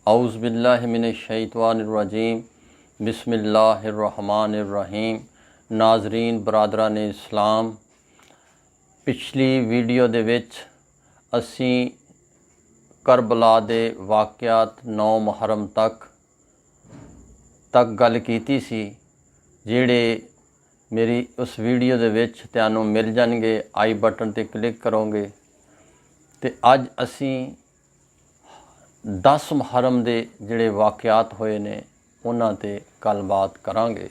औज़ु बिल्लाहि मिनश्शैतानिर्रजीम बिस्मिल्लाहिर्रहमानिर्रहीम। नाज़रीन बरादरान इस्लाम, पिछली वीडियो दे विच असी करबला दे वाक़यात 9 मुहर्रम तक गल कीती सी, जिहड़े मेरी उस वीडियो दे विच तुहानूं मिल जाणगे। आई बटन ते क्लिक करोगे तो अज असी 10 मुहर्रम दे जिहड़े वाक़यात होए ने उन्हां ते गलबात करांगे।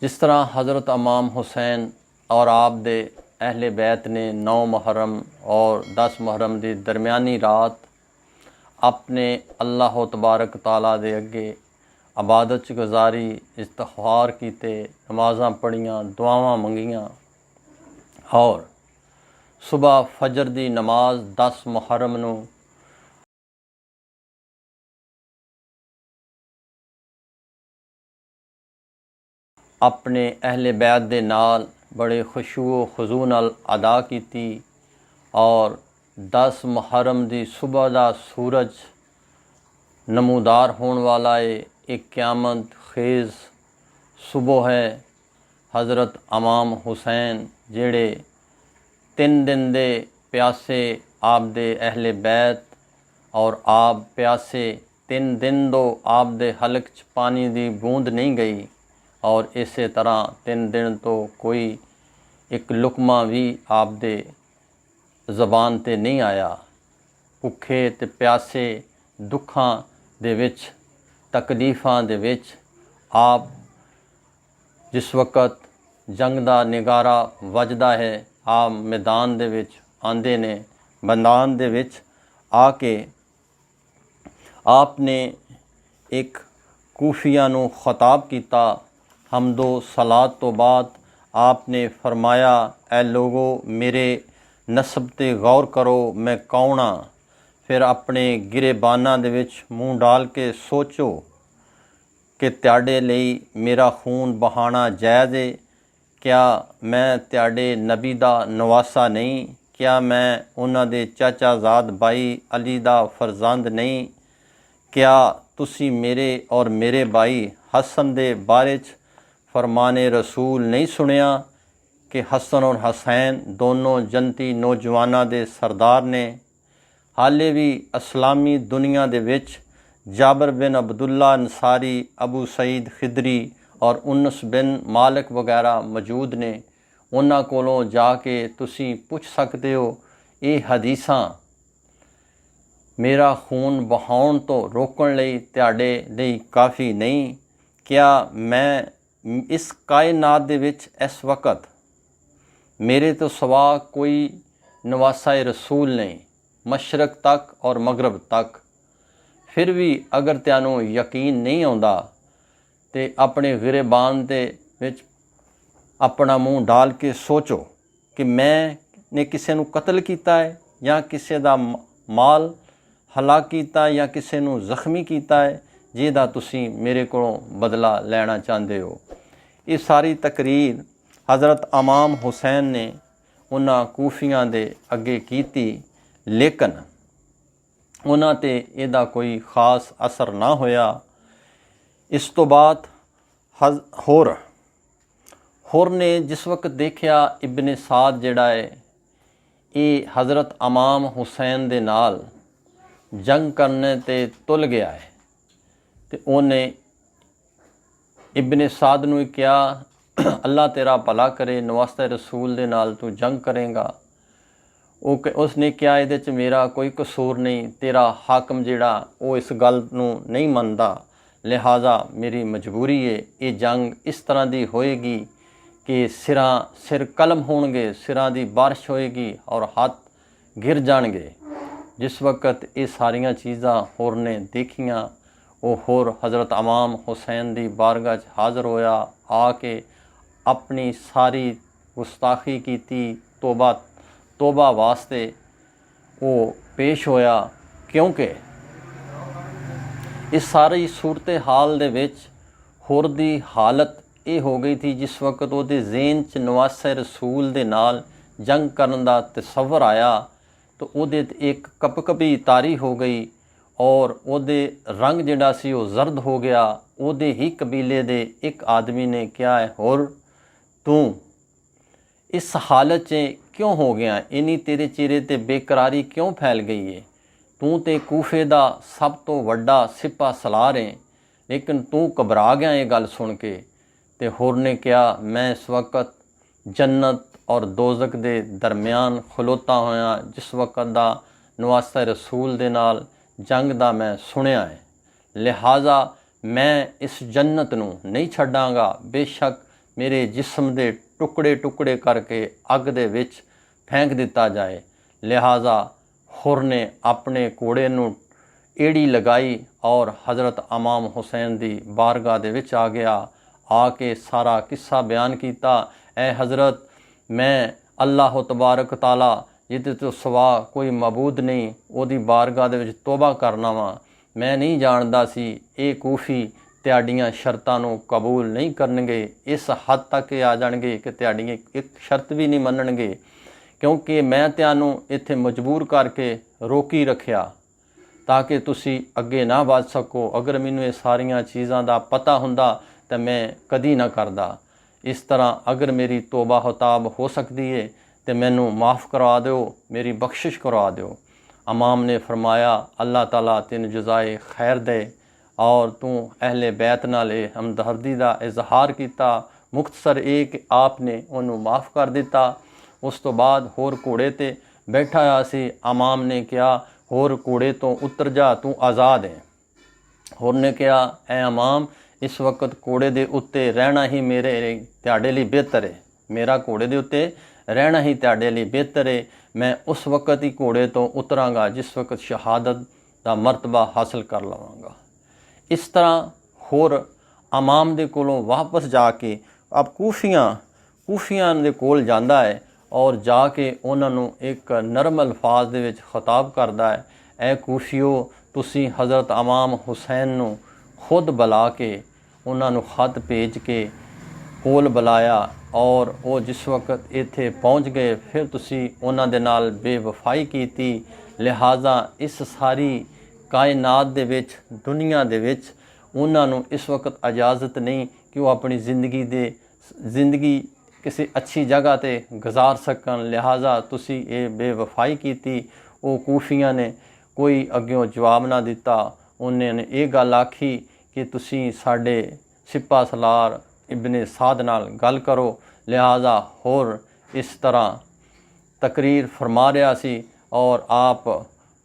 जिस तरह हज़रत इमाम हुसैन और आप दे अहले बैत ने 9 मुहर्रम और 10 मुहर्रम की दरमियानी रात अपने अल्लाह तबारक ताला दे अगे इबादत च गुजारी, इस्तग़फ़ार कीते, नमाज़ां पढ़ियां, दुआवां मंगियां और सुबह फजर की नमाज 10 मुहर्रम नूं अपने अहले बैत दे नाल बड़े खुशू खुजू नाल अदा की और 10 मुहर्रम की सुबह का सूरज नमूदार होने वाला है। एक क़यामत खेज़ सुबह है। हज़रत इमाम हुसैन जेड़े 3 दिन दे प्यासे आप दे अहले बैत और आप प्यासे 3 दिन दो आप दे हलक च पानी की बूंद नहीं गई और इस तरह 3 दिन तो कोई एक लुकमा भी आप दे ज़बान ते नहीं आया। भुखे ते प्यासे दुखां दे विच तकलीफ़ां दे विच आप जिस वक़्त जंग दा निगारा वजदा है, आप मैदान दे विच आंदे ने। मैदान दे विच आके आपने एक कूफिया नूं खिताब कीता। हमदो सलात तो बाद आपने फरमाया, ऐ लोगो मेरे नसब ते गौर करो, मैं कौन हाँ। फिर अपने गिरेबाना दे विच मूँह डाल के सोचो कि त्याडे लई मेरा खून बहाना जायज़ है। क्या मैं त्याडे नबी दा नवासा नहीं? क्या मैं उन्हां दे चाचाजाद भाई अली दा फरजंद नहीं? क्या तुसी मेरे और मेरे भाई हसन दे बारे च फरमाने रसूल नहीं सुनिया कि हसन और हुसैन दोनों जनती नौजवानों दे सरदार ने? हाले भी इस्लामी दुनिया दे विच जाबर बिन अब्दुल्ला अंसारी, अबू सईद खिदरी और उनस बिन मालिक वगैरह मौजूद ने। उन्हां कोलों जाके तुसी पुछ सकते हो, ये हदीसां मेरा खून बहाउण तो रोकण लई तुहाडे लई काफ़ी नहीं? क्या मैं इस कायनात दे विच इस वक़्त मेरे तो सवा कोई नवासा रसूल नहीं, मशरक तक और मगरब तक। फिर भी अगर तुहानूं यकीन नहीं आउंदा तो अपने गिरेबान दे विच अपना मूँह डाल के सोचो कि मैंने किसी नूं कतल किया है या किसी दा माल हलाक किया या किसी नूं जख्मी किया है जिहदा तुसी मेरे कोलों बदला लेना चाहते हो। ये सारी तकरीर हज़रत इमाम हुसैन ने उन्हां कूफियां दे अगे कीती, लेकिन उन्हां ते इहदा कोई ख़ास असर ना होया। इस तो बाद होर ने जिस वक्त देखा इब्ने साद जिहड़ा है ये हज़रत इमाम हुसैन दे नाल जंग करने ते तुल गया है, तो उन्हें इब्ने साद नूं कहा, अल्लाह तेरा भला करे, नवास्ते रसूल दे नाल तू जंग करेगा। उसने कहा इहदे च मेरा कोई कसूर नहीं, तेरा हाकम जिहड़ा वो इस गल नूं नहीं मनदा, लिहाजा मेरी मजबूरी है। ये जंग इस तरह की होएगी कि सिर कलम होणगे, सिरां दी बारिश होएगी और हाथ गिर जाणगे। जिस वक़्त ये सारियां चीज़ां होर ने देखियां, वो होर हज़रत इमाम हुसैन दी बारगाह च हाज़र होया, आके अपनी सारी गुस्ताखी की तोबा वास्ते वो पेश होया। क्योंकि इस सारी सूरत हाल दे विच होर दी हालत ये हो गई थी, जिस वक्त वो ज़हन च नवासे रसूल दे नाल जंग करन दा तसव्वुर आया तो वो एक कपकपी तारी हो गई और ਉਹਦੇ रंग ਜਿਹੜਾ ਸੀ ਉਹ ਜ਼ਰਦ ਹੋ ਗਿਆ। ਉਹਦੇ ਹੀ ਕਬੀਲੇ ਦੇ ਇੱਕ ਆਦਮੀ ਨੇ ਕਿਹਾ ਹੈ, ਹੋਰ ਤੂੰ ਇਸ ਹਾਲਤ 'ਚ ਕਿਉਂ ਹੋ ਗਿਆ? ਇੰਨੀ ਤੇਰੇ ਚਿਹਰੇ 'ਤੇ ਬੇਕਰਾਰੀ ਕਿਉਂ ਫੈਲ ਗਈ ਹੈ? ਤੂੰ ਤੇ ਕੂਫੇ ਦਾ ਸਭ ਤੋਂ ਵੱਡਾ ਸਿਪਾਹ ਸਲਾਰ ਹੈ, ਲੇਕਿਨ ਤੂੰ ਘਬਰਾ ਗਿਆ ਇਹ ਗੱਲ ਸੁਣ ਕੇ। ਤੇ ਹੋਰ ਨੇ ਕਿਹਾ, ਮੈਂ ਇਸ ਵਕਤ ਜन्नत और दोज़ख दे दरमियान खलोता होया, जिस वक्त दा नवासा रसूल दे नाल जंग दा मैं सुनिया है, लिहाजा मैं इस जन्नत नूं नहीं छड्डांगा। बेशक मेरे जिस्म दे टुकड़े टुकड़े करके अग दे विच फेंक दिता जाए। लिहाजा हुर ने अपने घोड़े नूं एड़ी लगाई और हज़रत इमाम हुसैन दी बारगाह दे विच आ गया। आके सारा किस्सा बयान किया, ऐ हज़रत मैं अल्लाह तबारक ताला जिहदे तो सवा कोई मबूद नहीं ओदी बारगाह दे विच तौबा करना वा। मैं नहीं जानदा सी ये कूफी तुहाडीआं शर्तां नूं कबूल नहीं करनगे, इस हद तक आ जाणगे कि तुहाडीआं एक शर्त भी नहीं मनणगे, क्योंकि मैं तुहानूं इत्थे मजबूर करके रोकी रखिया ताकि तुसी अगे ना वध सको। अगर मैनूं ये सारियां चीज़ां दा पता हुंदा तो मैं कदी ना करदा। इस तरह अगर मेरी तौबा हताब हो सकती है तो मैनू माफ़ करवा दो, मेरी बख्शिश करवा दो। इमाम ने फरमाया, अल्लाह ताला तेन जज़ाए खैर दे और तू अहले बैत नाल हमदर्दी का इजहार किया। मुख्तसर ये कि आपने उन्होंने माफ़ कर दिता। उस तो बाद होर घोड़े ते बैठा हुआ सी। इमाम ने कहा, होर घोड़े तो उतर जा, तू आज़ाद है। होर ने कहा, ऐ इमाम इस वक्त घोड़े के उत्ते रहना ही मेरे तुहाडे लई बेहतर है, मेरा घोड़े के उत्ते रहना ही तुहाडे लई बेहतर है। मैं उस वक्त ही घोड़े तो उतरांगा जिस वक्त शहादत का मरतबा हासिल कर लवांगा। इस तरह होर इमाम दे कोलों वापस जाके अब कूफियां दे कोल जांदा है और जाके उन्होंने एक नरम अल्फाज दे विच खिताब करदा है, ऐ कूफियो तुसी हज़रत इमाम हुसैन नूं खुद बुला के उन्होंने खत भेज के कोल बुलाया और वो जिस वक्त इत्थे पहुँच गए फिर तुसी उन्हां दे नाल बेवफाई की। लिहाजा इस सारी कायनात दे विच दुनिया दे विच उन्होंने इस वक्त इजाज़त नहीं कि वो अपनी ज़िंदगी किसी अच्छी जगह ते गुजार सकन। लिहाजा तुसी ये बेवफाई की। वो कूफियां ने कोई अग्यों जवाब ना दिता। उन्होंने ये गल आखी कि तुसी साडे सिपा सलार इब्ने साद नाल गल करो। लिहाजा होर इस तरह तकरीर फरमा रहा सी और आप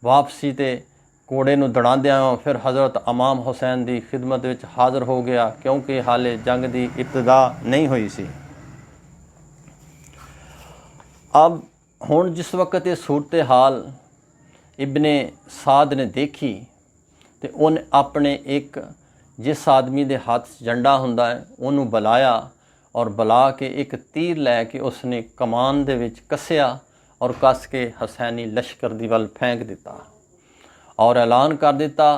वापसी ते घोड़े नूं दड़ांदियां फिर हज़रत इमाम हुसैन की खिदमत विच हाज़र हो गया, क्योंकि हाले जंग की इब्तदा नहीं हुई सी। अब हुण जिस वक्त ये सूरत हाल इब्ने साद ने देखी तो उन्हें अपने एक जिस आदमी के हाथ झंडा हुंदा है उन्होंने बुलाया और बुला के एक तीर लैके उसने कमान दे विच कसिया और कस के हुसैनी लश्कर दी वल फेंक दिता और ऐलान कर दिता,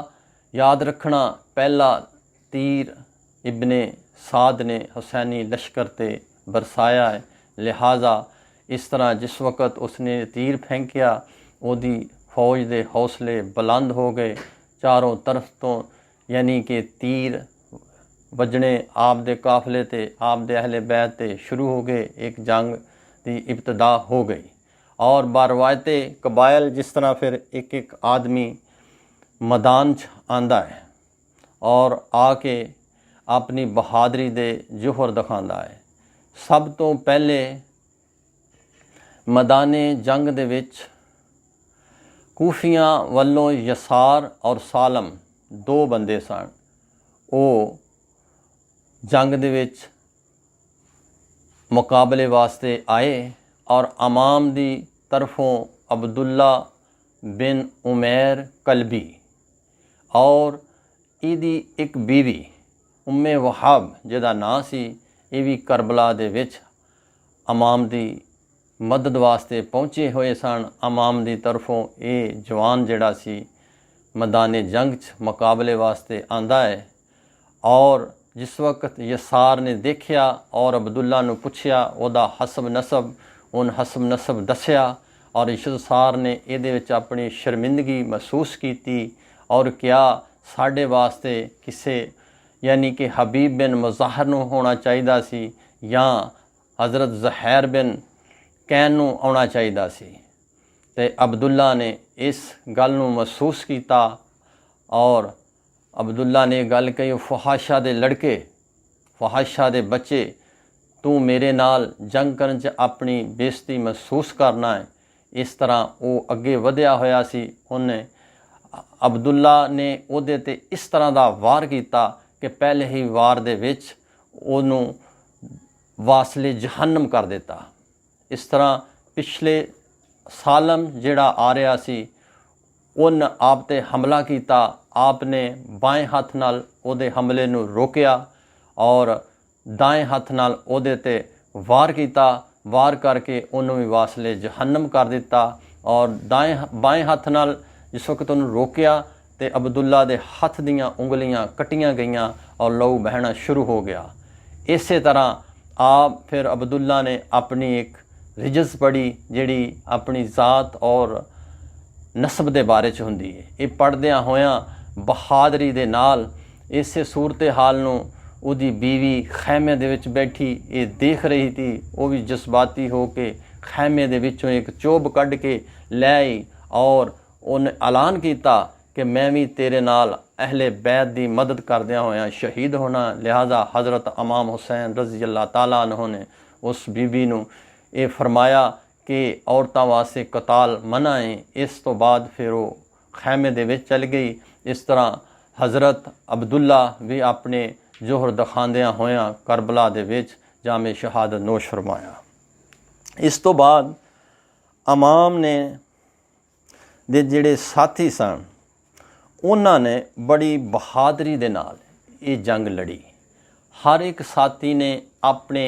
याद रखना पहला तीर इब्ने साद ने हुसैनी लश्कर ते बरसाया है। लिहाजा इस तरह जिस वक्त उसने तीर फेंकिया ओदी फौज के हौसले बुलंद हो गए। चारों तरफ तो यानी कि तीर वजने आप दे काफले ते आप दे अहले बैत ते शुरू हो गए। एक जंग की इब्तदा हो गई और बारवायत कबायल जिस तरह फिर एक एक आदमी मैदान च आंदा है और आके अपनी बहादरी दे जोहर दिखांदा है। सब तो पहले मैदाने जंग दे विच कूफियां वल्लों यसार और सालम दो बंदे सन। वो जंग दे विच मुकाबले वास्ते आए और इमाम दी तरफों अब्दुल्ला बिन उमैर कलबी और इदी एक बीवी उम्मे वहाब जिहदा नां सी, ये भी करबला दे विच इमाम दी मदद वास्ते पहुँचे हुए सन। इमाम दी तरफों ये जवान जिहड़ा सी मैदाने जंग च मुकाबले वास्ते आंदा है और जिस वक्त यसार ने देखिया और अब्दुल्ला नूं पुछया ओदा हसब नसब उन हसब नसब दसिया और यसार ने इहदे विच अपनी शर्मिंदगी महसूस की और क्या साढ़े वास्ते किसे यानी कि हबीब बिन मुज़ाहिर नूं होना चाहिदा सी या हज़रत ज़ुहैर बिन कैन नूं आउणा चाहिदा सी। ते अब्दुल्ला ने इस गल नूं महसूस कीता और अब्दुल्ला ने गल कही, फहाशा दे लड़के, फहाशा दे बच्चे, तू मेरे नाल जंग करन च अपनी बेइज्जती महसूस करना है। इस तरह वो अगे वधिया होया सी। उन्हें अब्दुल्ला ने उहदे ते इस तरह दा वार कीता कि पहले ही वार दे विच उहनूं वासले जहन्नम कर दिता। इस तरह पिछले सालम जिहड़ा आ रहा सी उन आप ते हमला किया। आपने बाएं हाथ नाल उहदे हमले नूं रोकिया और दाएं हाथ नाल उहदे ते वार किया। वार करके उन्होंने भी वासले जहन्नम कर दिता। और बाएं हाथ नाल जिस वक्त उन्होंने रोकिया तो अब्दुल्ला दे हथ दियाँ उंगलियां कटियां गईयां और लहू बहना शुरू हो गया। इस तरह आप फिर अब्दुल्ला ने अपनी एक रिजस पढ़ी जिहड़ी अपनी ज़ात और नस्ब के बारे च हुंदी है। ये पढ़दियां होयां बहादरी दे नाल इस सूरत हाल नूं उहदी बीवी खैमे दे विच बैठी ये देख रही थी। वो भी जज्बाती हो के खैमे दे विचों एक चोब कढ़ के लै आई और उन्हें ऐलान किया कि मैं भी तेरे नाल अहले बैत की मदद करदियां होयां शहीद होना। लिहाजा हज़रत इमाम हुसैन रज़ी अल्लाह ताला अन्हु ने उस बीबी नूं ये फरमाया कि औरतां वास्ते कताल मना है। इस तो बाद फिर वो खैमे दे विच चल गई। इस तरह हज़रत अब्दुल्ला भी अपने जोहर दिखांदियां होयां करबला दे विच जामे शहादत नोश फरमाया। इस तो बाद इमाम ने दे जिहड़े साथी सन उन्होंने बड़ी बहादरी दे नाल ये जंग लड़ी। हर एक साथी ने अपने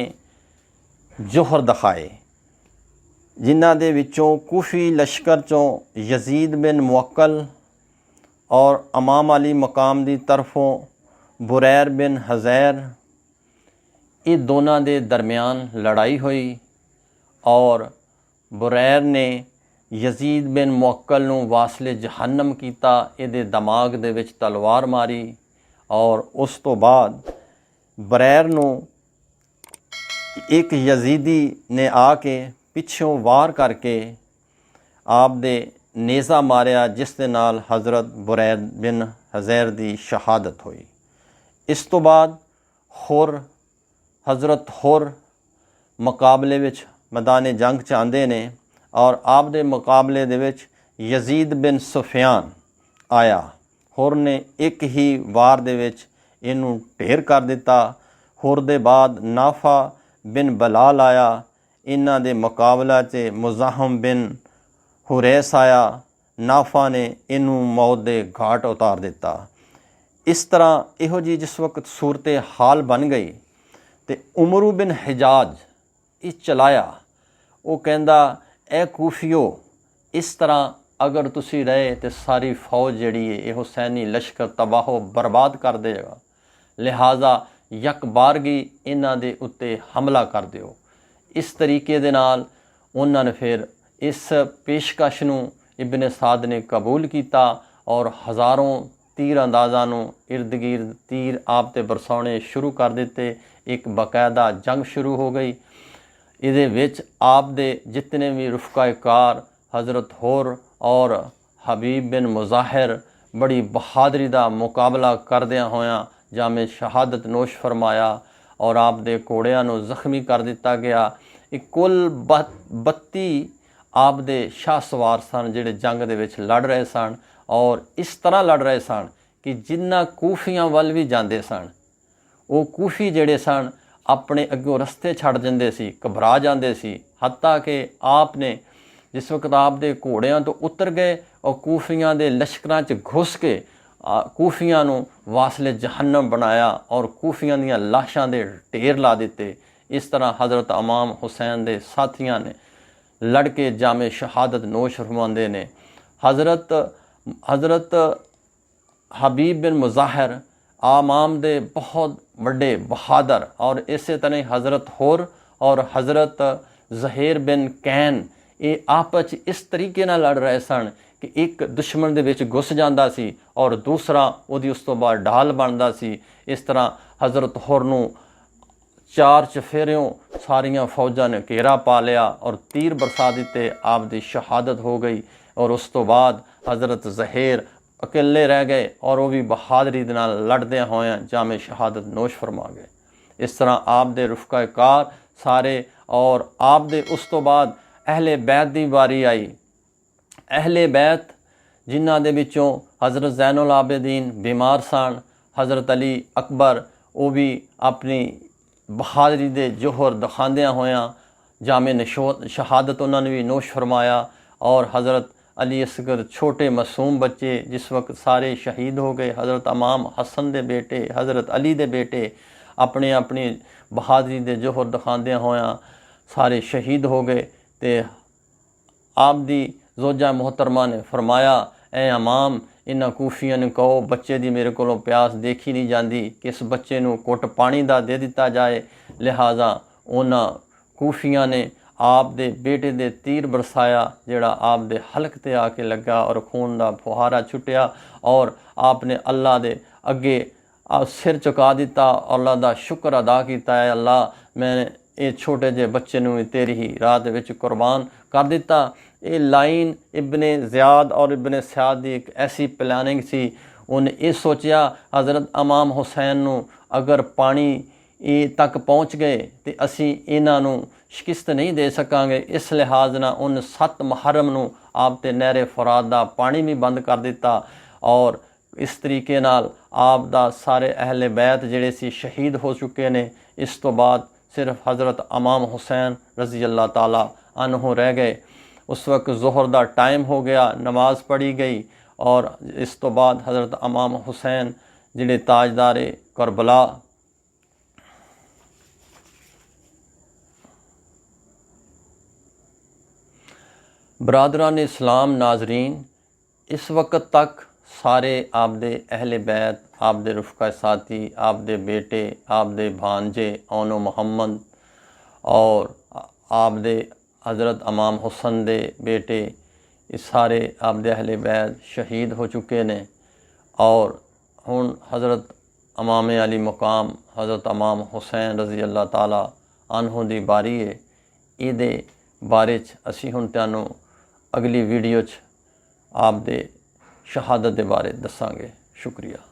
जोहर दिखाए, जिन्हां दे विचों कूफी लश्कर चों यजीद बिन मुअक्कल और इमाम अली मकाम दी तरफों बुरैर बिन हज़ैर, ये दोनों दे दरमियान लड़ाई हुई और बुरैर ने यजीद बिन मुअक्कल नूं वासले जहन्नम कीता। इहदे दिमाग दे विच तलवार मारी और उस तो बाद बुरैर नूं एक यजीदी ने आके पिछों वार करके आप दे नेज़ा मारिया, जिस दे नाल हज़रत बुरैर बिन हज़ैर दी शहादत हुई। इस तो बाद हज़रत हुर मुकाबले विच मैदान जंग च आंदे ने और आप दे मुकाबले दे विच यजीद बिन सुफियान आया। हुर ने एक ही वार दे विच इनू ढेर कर दिता। हुर दे बाद नाफा बिन बलाल आया। इन्हां दे मुकाबला च मुज़ाहम बिन हुरैस आया। नाफा ने इनू मौत दे घाट उतार दिता। इस तरह इहो जी जिस वक्त सूरत हाल बन गई तो उमरू बिन हिजाज ये चलाया। वो कहंदा ए कूफियो, इस तरह अगर तुसी रहे तो सारी फौज जिहड़ी है ये हुसैनी लश्कर तबाहो बर्बाद कर देगा। लिहाजा यकबारगी इन्हां दे उत्ते हमला कर दिओ। इस तरीके दे नाल उन्हां ने फिर इस पेशकश नूं इब्ने साद ने कबूल किया और हज़ारों तीर अंदाज़ा नूं इर्द गिर्द तीर आप ते बरसाने शुरू कर दिते। एक बाकायदा जंग शुरू हो गई। इहदे विच आप दे जितने भी रुफ़क़ाकार हज़रत हुर और हबीब बिन मुज़ाहिर बड़ी बहादरी दा मुकाबला करदियां होयां जामे शहादत नोश फरमाया और आप दे घोड़ियां नूं जख्मी कर दिता गया। एक कुल 32 आप दे शाह सवार सन जिहड़े जंग दे विच लड़ रहे सन और इस तरह लड़ रहे सन कि जिन्ना कूफियां वल भी जांदे सन वो कूफी जिहड़े सन अपने अगों रस्ते छड़ दिंदे सी, घबरा जाते सी। हत्ता कि आपने जिस वक्त आप दे घोड़ियां तो उतर गए और कूफियां दे लश्करां च घुस के कूफियां नूं वासले जहन्नम बनाया और कूफियां दियां लाशां दे ढेर ला दिते। इस तरह हज़रत इमाम हुसैन दे साथियां ने लड़ के जामे शहादत नोश फरमांदे ने। हज़रत हबीब बिन मुज़ाहिर आमाम दे बहुत बड़े बहादुर और इस तरह हज़रत हुर और हज़रत ज़ुहैर बिन कैन ਇਹ ਆਪਸ 'ਚ ਇਸ ਤਰੀਕੇ ਨਾਲ ਲੜ ਰਹੇ ਸਨ ਕਿ ਇੱਕ ਦੁਸ਼ਮਣ ਦੇ ਵਿੱਚ ਘੁਸ ਜਾਂਦਾ ਸੀ ਔਰ ਦੂਸਰਾ ਉਹਦੀ ਉਸ ਤੋਂ ਬਾਅਦ ਢਾਲ ਬਣਦਾ ਸੀ। ਇਸ ਤਰ੍ਹਾਂ ਹਜ਼ਰਤ ਹੁਰ ਨੂੰ 4 ਚਫੇਰਿਓਂ ਸਾਰੀਆਂ ਫੌਜਾਂ ਨੇ ਘੇਰਾ ਪਾ ਲਿਆ ਔਰ ਤੀਰ ਬਰਸਾ ਦਿੱਤੇ। ਆਪ ਦੀ ਸ਼ਹਾਦਤ ਹੋ ਗਈ ਔਰ ਉਸ ਤੋਂ ਬਾਅਦ ਹਜ਼ਰਤ ਜ਼ਹੀਰ ਇਕੱਲੇ ਰਹਿ ਗਏ ਔਰ ਉਹ ਵੀ ਬਹਾਦਰੀ ਦੇ ਨਾਲ ਲੜਦਿਆਂ ਹੋਇਆਂ ਜਾਮੇ ਸ਼ਹਾਦਤ ਨੋਸ਼ ਫਰਮਾ ਗਏ। ਇਸ ਤਰ੍ਹਾਂ ਆਪ ਦੇ ਰਫਕਾ ਕਾਰ ਸਾਰੇ ਔਰ ਆਪ ਦੇ ਉਸ ਤੋਂ ਬਾਅਦ ਅਹਿਲੇ ਬੈਤ ਦੀ ਵਾਰੀ ਆਈ। ਅਹਿਲੇ ਬੈਤ ਜਿਨ੍ਹਾਂ ਦੇ ਵਿੱਚੋਂ ਹਜ਼ਰਤ ਜ਼ੈਨੁਲ ਆਬਦੀਨ ਬਿਮਾਰ ਸਨ, ਹਜ਼ਰਤ ਅਲੀ ਅਕਬਰ ਉਹ ਵੀ ਆਪਣੀ ਬਹਾਦਰੀ ਦੇ ਜੋਹਰ ਦਿਖਾਉਂਦਿਆਂ ਹੋਇਆਂ ਜਾਮੇ ਸ਼ਹਾਦਤ ਉਹਨਾਂ ਨੇ ਵੀ ਨੋਸ਼ ਫਰਮਾਇਆ। ਔਰ ਹਜ਼ਰਤ ਅਲੀ ਅਸਗਰ ਛੋਟੇ ਮਾਸੂਮ ਬੱਚੇ ਜਿਸ ਵਕਤ ਸਾਰੇ ਸ਼ਹੀਦ ਹੋ ਗਏ। ਹਜ਼ਰਤ ਇਮਾਮ ਹਸਨ ਦੇ ਬੇਟੇ, ਹਜ਼ਰਤ ਅਲੀ ਦੇ ਬੇਟੇ ਆਪਣੇ ਆਪਣੀ ਬਹਾਦਰੀ ਦੇ ਜੋਹਰ ਦਿਖਾਉਂਦਿਆਂ ਹੋਇਆਂ ਸਾਰੇ ਸ਼ਹੀਦ ਹੋ ਗਏ। ਤੇ ਆਪ ਦੀ ਜ਼ੋਜਾ ਮੁਹਤਰਮਾ ਨੇ ਫਰਮਾਇਆ, ਐ ਇਮਾਮ ਇਹਨਾਂ ਕੂਫੀਆਂ ਨੂੰ ਕਹੋ ਬੱਚੇ ਦੀ ਮੇਰੇ ਕੋਲੋਂ ਪਿਆਸ ਦੇਖੀ ਨਹੀਂ ਜਾਂਦੀ ਕਿ ਇਸ ਬੱਚੇ ਨੂੰ ਘੁੱਟ ਪਾਣੀ ਦਾ ਦੇ ਦਿੱਤਾ ਜਾਏ। ਲਿਹਾਜ਼ਾ ਉਹਨਾਂ ਕੂਫੀਆਂ ਨੇ ਆਪ ਦੇ ਬੇਟੇ ਦੇ ਤੀਰ ਬਰਸਾਇਆ ਜਿਹੜਾ ਆਪ ਦੇ ਹਲਕ ਤੇ ਆ ਕੇ ਲੱਗਾ ਔਰ ਖੂਨ ਦਾ ਫੁਹਾਰਾ ਛੁੱਟਿਆ ਔਰ ਆਪ ਨੇ ਅੱਲਾ ਦੇ ਅੱਗੇ ਸਿਰ ਝੁਕਾ ਦਿੱਤਾ, ਅੱਲਾ ਦਾ ਸ਼ੁਕਰ ਅਦਾ ਕੀਤਾ, ਹੈ ਅੱਲਾ ਮੈਂ ਇਹ ਛੋਟੇ ਜਿਹੇ ਬੱਚੇ ਨੂੰ ਤੇਰੀ ਹੀ ਰਾਹ ਦੇ ਵਿੱਚ ਕੁਰਬਾਨ ਕਰ ਦਿੱਤਾ। ਇਹ ਲਾਈਨ ਇਬਨ ਜ਼ਿਆਦ ਔਰ ਇਬਨ ਸਿਆਦ ਦੀ ਇੱਕ ਐਸੀ ਪਲਾਨਿੰਗ ਸੀ। ਉਹਨੇ ਇਹ ਸੋਚਿਆ ਹਜ਼ਰਤ ਇਮਾਮ ਹੁਸੈਨ ਨੂੰ ਅਗਰ ਪਾਣੀ ਇਹ ਤੱਕ ਪਹੁੰਚ ਗਏ ਤੇ ਅਸੀਂ ਇਹਨਾਂ ਨੂੰ ਸ਼ਿਕਸਤ ਨਹੀਂ ਦੇ ਸਕਾਂਗੇ। ਇਸ ਲਿਹਾਜ਼ ਨਾਲ ਉਹਨੇ 7 ਮੁਹਰਮ ਨੂੰ ਆਪ ਤੇ ਨਹਿਰੇ ਫੁਰਾਤ ਦਾ ਪਾਣੀ ਵੀ ਬੰਦ ਕਰ ਦਿੱਤਾ ਔਰ ਇਸ ਤਰੀਕੇ ਨਾਲ ਆਪ ਦਾ ਸਾਰੇ ਅਹਿਲੇ ਬੈਤ ਜਿਹੜੇ ਸੀ ਸ਼ਹੀਦ ਹੋ ਚੁੱਕੇ ਨੇ। ਇਸ ਤੋਂ ਬਾਅਦ ਸਿਰਫ ਹਜ਼ਰਤ ਇਮਾਮ ਹੁਸੈਨ ਰਜ਼ੀ ਅੱਲਾਹ ਤਾਲਾ ਅਨਹੂ ਰਹਿ ਗਏ। ਉਸ ਵਕਤ ਜ਼ੋਹਰ ਦਾ ਟਾਈਮ ਹੋ ਗਿਆ, ਨਮਾਜ਼ ਪੜ੍ਹੀ ਗਈ ਔਰ ਇਸ ਤੋਂ ਬਾਅਦ ਹਜ਼ਰਤ ਇਮਾਮ ਹੁਸੈਨ ਜਿਹੜੇ ਤਾਜਦਾਰੇ ਕਰਬਲਾ ਬਰਾਦਰਾਨ ਇਸਲਾਮ ਨਾਜ਼ਰੀਨ, ਇਸ ਵਕਤ ਤੱਕ ਸਾਰੇ ਆਪ ਦੇ ਅਹਿਲੇ ਬੈਤ, ਆਪ ਦੇ ਰਫਕਾ ਸਾਥੀ, ਆਪ ਦੇ ਬੇਟੇ, ਆਪ ਦੇ ਭਾਂਜੇ ਔਨੋ ਮੁਹੰਮਦ ਔਰ ਆਪ ਦੇ हज़रत इमाम हुसन दे बेटे ये सारे आप दे अहले बैत शहीद हो चुके ने और हुण हज़रत इमाम अली मुकाम हज़रत इमाम हुसैन रज़ी अल्लाह ताला अनहु दी बारी है। इहदे बारे च असी हुण तुहानूं अगली वीडियो च आप दे शहादत दे बारे दसांगे। शुक्रिया।